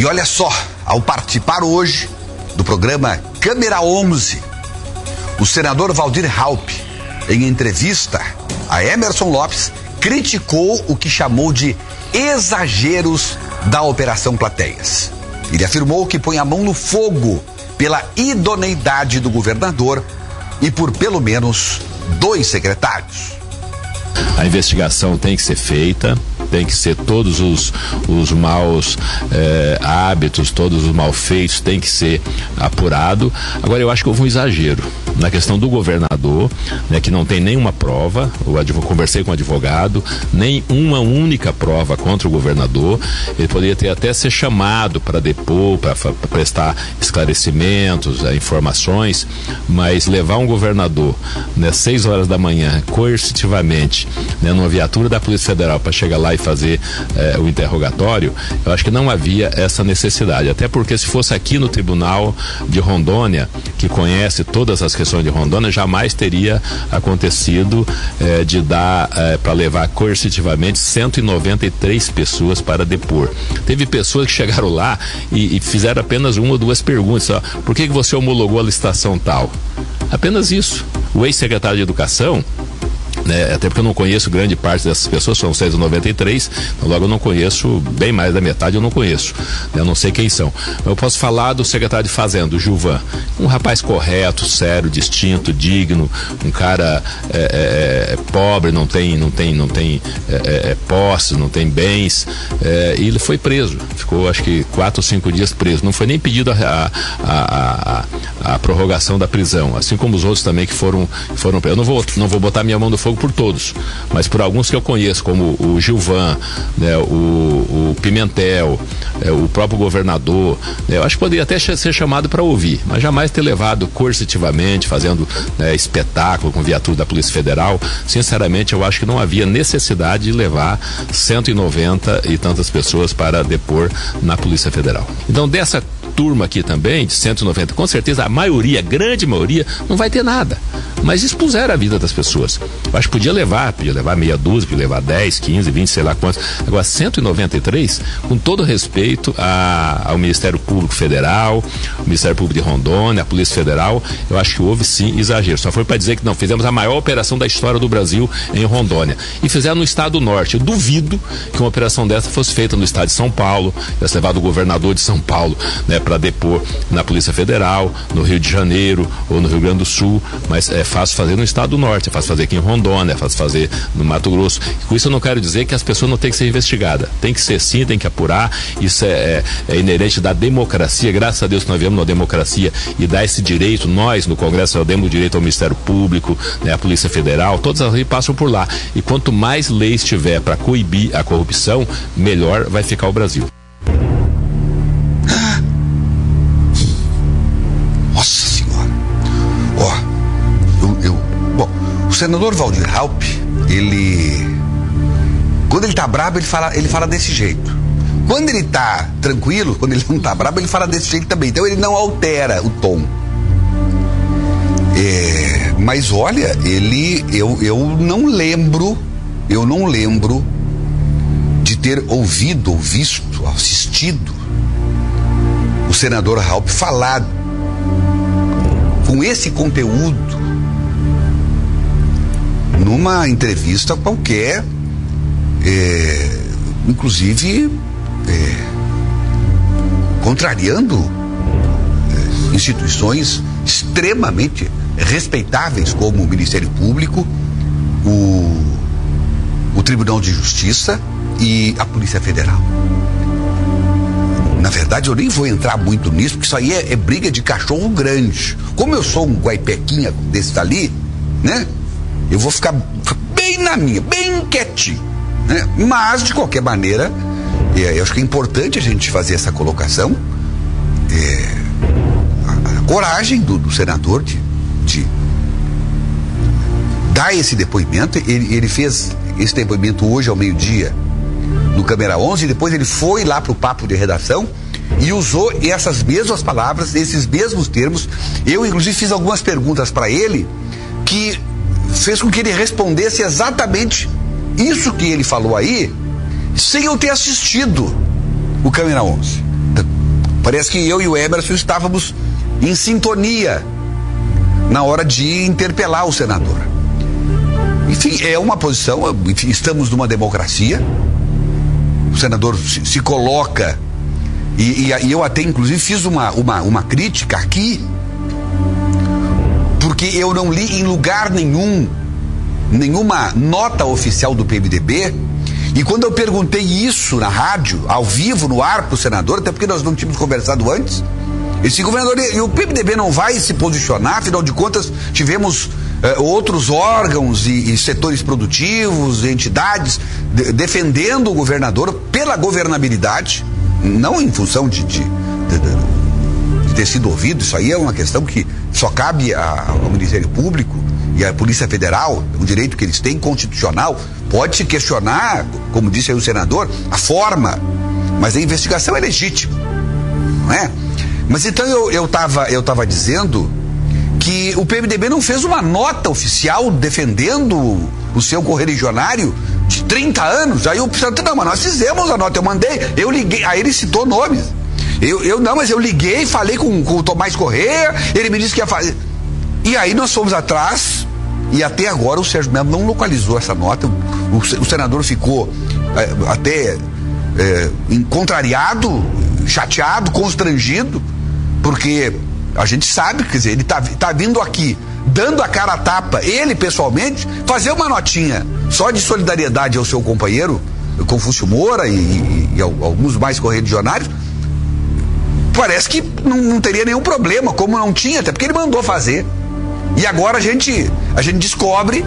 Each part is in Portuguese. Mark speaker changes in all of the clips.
Speaker 1: E olha só, ao participar hoje do programa Câmera 11, o senador Waldir Raupp, em entrevista a Emerson Lopes, criticou o que chamou de exageros da Operação Plateias. Ele afirmou que põe a mão no fogo pela idoneidade do governador e por pelo menos 2 secretários.
Speaker 2: A investigação tem que ser feita, tem que ser todos os maus hábitos, todos os malfeitos tem que ser apurado. Agora, eu acho que houve um exagero na questão do governador, né, que não tem nenhuma prova. Conversei com o advogado, nem uma única prova contra o governador. Ele poderia ter até ser chamado para depor, para prestar esclarecimentos, informações, mas levar um governador, né, 6 horas da manhã, coercitivamente, né, numa viatura da Polícia Federal para chegar lá e fazer o interrogatório, eu acho que não havia essa necessidade. Até porque se fosse aqui no Tribunal de Rondônia, que conhece todas as questões de Rondônia, jamais teria acontecido de dar para levar coercitivamente 193 pessoas para depor. Teve pessoas que chegaram lá e fizeram apenas 1 ou 2 perguntas. Ó, por que você homologou a licitação tal? Apenas isso. O ex-secretário de Educação, né, até porque eu não conheço grande parte dessas pessoas, são 193, então logo eu não conheço, bem mais da metade eu não conheço, né, eu não sei quem são. Eu posso falar do secretário de Fazenda, o Gilvan, um rapaz correto, sério, distinto, digno, um cara pobre, não tem posses, não tem bens, e ele foi preso, ficou acho que 4 ou 5 dias preso, não foi nem pedido a prorrogação da prisão, assim como os outros também que foram presos. Eu não vou botar minha mão no fogo por todos, mas por alguns que eu conheço, como o Gilvan, né, o Pimentel, o próprio governador, né, eu acho que poderia até ser chamado para ouvir, mas jamais ter levado coercitivamente, fazendo, né, espetáculo com viatura da Polícia Federal. Sinceramente, eu acho que não havia necessidade de levar 190 e tantas pessoas para depor na Polícia Federal. Então, dessa turma aqui também, de 190, com certeza a maioria, a grande maioria, não vai ter nada, mas expuseram a vida das pessoas. Eu acho que podia levar meia dúzia, podia levar 10, 15, 20, sei lá quantos. Agora, 193, com todo respeito ao Ministério Público Federal, o Ministério Público de Rondônia, a Polícia Federal, eu acho que houve sim exagero. Só foi para dizer que não, fizemos a maior operação da história do Brasil em Rondônia. E fizeram no estado do Norte. Eu duvido que uma operação dessa fosse feita no estado de São Paulo, tivesse levado o governador de São Paulo, né, para depor na Polícia Federal, no Rio de Janeiro ou no Rio Grande do Sul, mas é fácil fazer no estado do Norte, é fácil fazer aqui em Rondônia, é fácil fazer no Mato Grosso. E com isso eu não quero dizer que as pessoas não têm que ser investigadas, tem que ser sim, tem que apurar, isso é inerente da democracia. Graças a Deus que nós vivemos numa democracia e dá esse direito, nós no Congresso nós demos o direito ao Ministério Público, né, à Polícia Federal, todas as leis passam por lá, e quanto mais leis tiver para coibir a corrupção, melhor vai ficar o Brasil.
Speaker 1: Nossa Senhora! Bom, o senador Waldir Raupp, quando ele tá brabo, ele fala desse jeito. Quando ele tá tranquilo, quando ele não tá brabo, ele fala desse jeito também. Então ele não altera o tom. Mas olha, eu não lembro de ter ouvido, ou visto, assistido o senador Raupp falar com esse conteúdo numa entrevista qualquer, inclusive contrariando instituições extremamente respeitáveis como o Ministério Público, o Tribunal de Justiça e a Polícia Federal. Na verdade, eu nem vou entrar muito nisso, porque isso aí é briga de cachorro grande. Como eu sou um guaipequinha desse dali, né? Eu vou ficar bem na minha, bem quietinho, né? Mas, de qualquer maneira, eu acho que é importante a gente fazer essa colocação. A coragem do senador de dar esse depoimento. Ele fez esse depoimento hoje ao meio-dia no Câmera 11, e depois ele foi lá para o papo de redação e usou essas mesmas palavras, esses mesmos termos. Eu, inclusive, fiz algumas perguntas para ele que fez com que ele respondesse exatamente isso que ele falou aí, sem eu ter assistido o Câmera 11. Parece que eu e o Emerson estávamos em sintonia na hora de interpelar o senador. Enfim, é uma posição, enfim, estamos numa democracia, o senador se coloca, e eu até inclusive fiz uma crítica aqui, porque eu não li em lugar nenhuma nota oficial do PMDB, e quando eu perguntei isso na rádio, ao vivo, no ar, para o senador, até porque nós não tínhamos conversado antes, esse governador, e o PMDB não vai se posicionar, afinal de contas, tivemos outros órgãos e setores produtivos, entidades, defendendo o governador pela governabilidade, não em função de ter sido ouvido. Isso aí é uma questão que só cabe ao Ministério Público e à Polícia Federal, um direito que eles têm constitucional. Pode-se questionar, como disse aí o senador, a forma, mas a investigação é legítima, não é? Mas então eu tava dizendo que o PMDB não fez uma nota oficial defendendo o seu correligionário de 30 anos. Aí o senador, não, mas nós fizemos a nota, eu mandei, eu liguei, aí ele citou nomes. Mas eu liguei, falei com o Tomás Correia, ele me disse que ia fazer. E aí nós fomos atrás, e até agora o Sérgio Melo não localizou essa nota. O senador ficou até contrariado, chateado, constrangido, porque a gente sabe, quer dizer, ele tá vindo aqui, dando a cara a tapa, ele pessoalmente, fazer uma notinha só de solidariedade ao seu companheiro, Confúcio Moura e alguns mais correligionários. Parece que não teria nenhum problema, como não tinha, até porque ele mandou fazer. E agora a gente descobre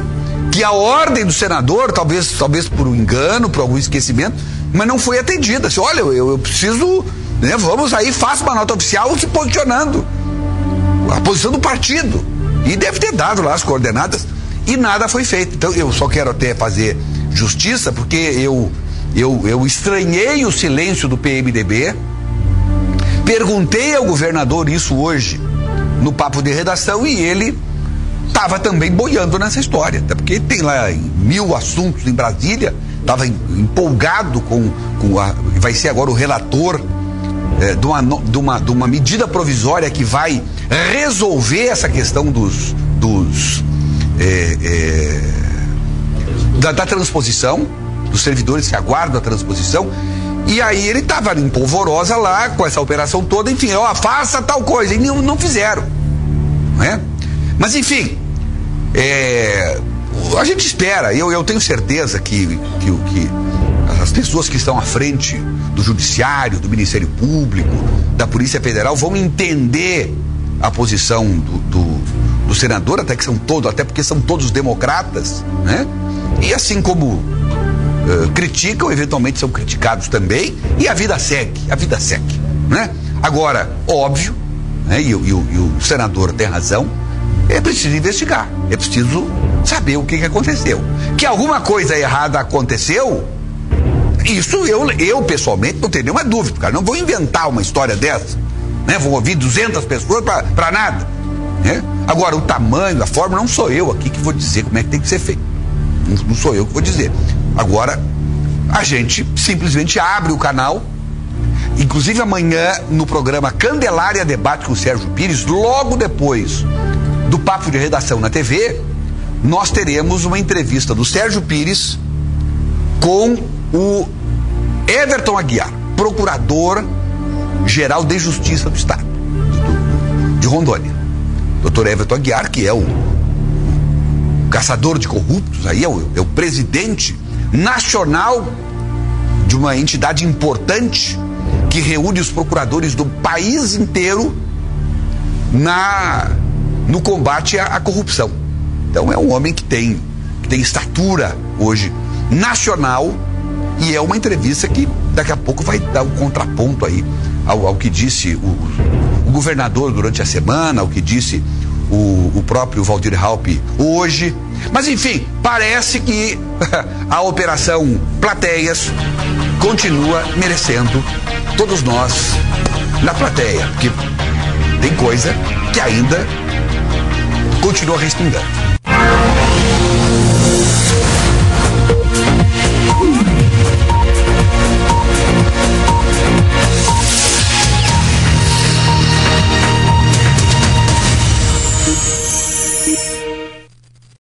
Speaker 1: que a ordem do senador, talvez por um engano, por algum esquecimento, mas não foi atendida. Assim, olha, eu preciso, né, vamos aí, faça uma nota oficial se posicionando. A posição do partido. E deve ter dado lá as coordenadas e nada foi feito. Então eu só quero até fazer justiça, porque eu estranhei o silêncio do PMDB. Perguntei ao governador isso hoje no papo de redação e ele estava também boiando nessa história, até porque tem lá 1000 assuntos em Brasília, estava empolgado vai ser agora o relator de uma medida provisória que vai resolver essa questão da transposição, dos servidores que aguardam a transposição. E aí ele estava em polvorosa lá, com essa operação toda, enfim, faça tal coisa, e não fizeram, não é? Mas enfim, a gente espera, eu tenho certeza que as pessoas que estão à frente do Judiciário, do Ministério Público, da Polícia Federal, vão entender a posição do senador, até porque são todos democratas, né? E assim como criticam, eventualmente são criticados também, e a vida segue, né? Agora, óbvio, né, e o senador tem razão, é preciso investigar, é preciso saber o que aconteceu. Que alguma coisa errada aconteceu, isso eu pessoalmente não tenho nenhuma dúvida, cara, não vou inventar uma história dessa, né? Vou ouvir 200 pessoas para nada, né? Agora, o tamanho, a forma, não sou eu aqui que vou dizer como é que tem que ser feito, não sou eu que vou dizer. Agora, a gente simplesmente abre o canal, inclusive amanhã no programa Candelária Debate com o Sérgio Pires, logo depois do Papo de Redação na TV, nós teremos uma entrevista do Sérgio Pires com o Everton Aguiar, Procurador-Geral de Justiça do Estado, de Rondônia. Dr. Everton Aguiar, que é o caçador de corruptos, aí é o presidente nacional de uma entidade importante que reúne os procuradores do país inteiro no combate à corrupção. Então é um homem que tem estatura hoje nacional, e é uma entrevista que daqui a pouco vai dar um contraponto aí ao que disse o governador durante a semana, ao que disse o próprio Waldir Raupp hoje. Mas enfim, parece que a operação Plateias continua merecendo todos nós na plateia, porque tem coisa que ainda continua respingando.